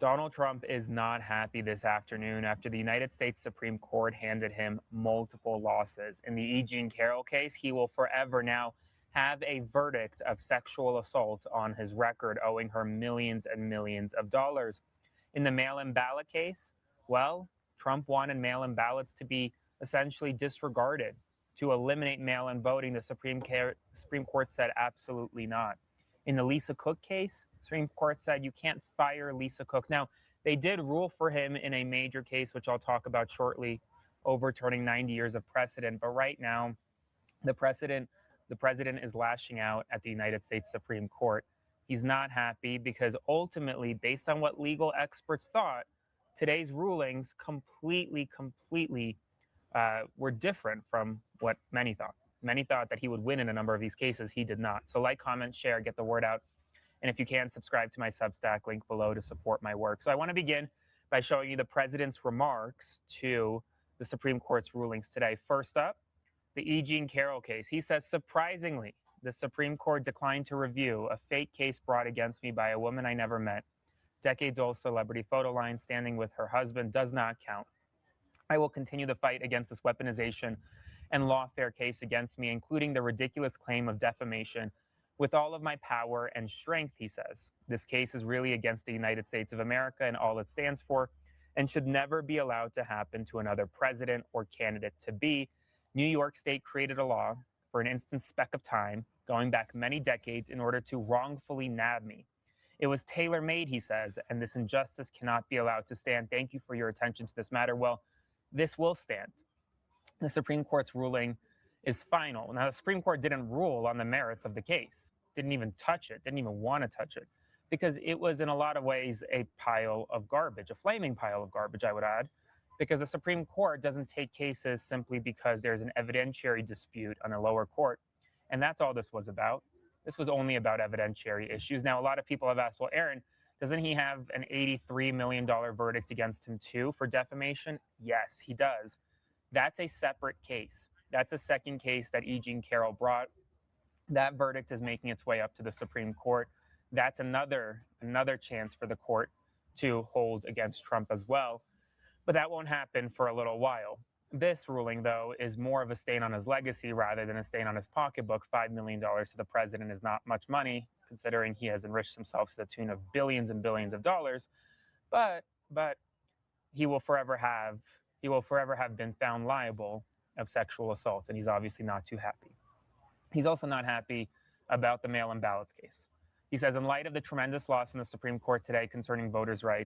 Donald Trump is not happy this afternoon after the United States Supreme Court handed him multiple losses. In the E. Jean Carroll case, he will forever now have a verdict of sexual assault on his record, owing her millions and millions of dollars. In the mail-in ballot case, well, Trump wanted mail-in ballots to be essentially disregarded, to eliminate mail-in voting. The Supreme Court said absolutely not. In the Lisa Cook case, Supreme Court said you can't fire Lisa Cook. Now, they did rule for him in a major case, which I'll talk about shortly, overturning 90 years of precedent. But right now, the president is lashing out at the United States Supreme Court. He's not happy because ultimately, based on what legal experts thought, today's rulings completely were different from what many thought. Many thought that he would win in a number of these cases. He did not. So like, comment, share, get the word out. And if you can, subscribe to my Substack, link below to support my work. So I want to begin by showing you the president's remarks to the Supreme Court's rulings today. First up, the E. Jean Carroll case. He says, surprisingly, the Supreme Court declined to review a fake case brought against me by a woman I never met. Decades-old celebrity photo line standing with her husband does not count. I will continue the fight against this weaponization and lawfare case against me, including the ridiculous claim of defamation, with all of my power and strength, he says. This case is really against the United States of America and all it stands for, and should never be allowed to happen to another president or candidate to be. New York State created a law for an instant speck of time, going back many decades, in order to wrongfully nab me. It was tailor-made, he says, and this injustice cannot be allowed to stand. Thank you for your attention to this matter. Well, this will stand. The Supreme Court's ruling is final. Now, the Supreme Court didn't rule on the merits of the case, didn't even touch it, didn't even want to touch it, because it was in a lot of ways a pile of garbage, a flaming pile of garbage, I would add, because the Supreme Court doesn't take cases simply because there's an evidentiary dispute on a lower court. And that's all this was about. This was only about evidentiary issues. Now, a lot of people have asked, well, Aaron, doesn't he have an $83 million verdict against him too for defamation? Yes, he does. That's a separate case. That's a second case that E. Jean Carroll brought. That verdict is making its way up to the Supreme Court. That's another chance for the court to hold against Trump as well. But that won't happen for a little while. This ruling, though, is more of a stain on his legacy rather than a stain on his pocketbook. $5 million to the president is not much money, considering he has enriched himself to the tune of billions and billions of dollars. But he will forever have been found liable of sexual assault, and he's obviously not too happy. He's also not happy about the mail-in ballots case. He says, in light of the tremendous loss in the Supreme Court today concerning voters' rights,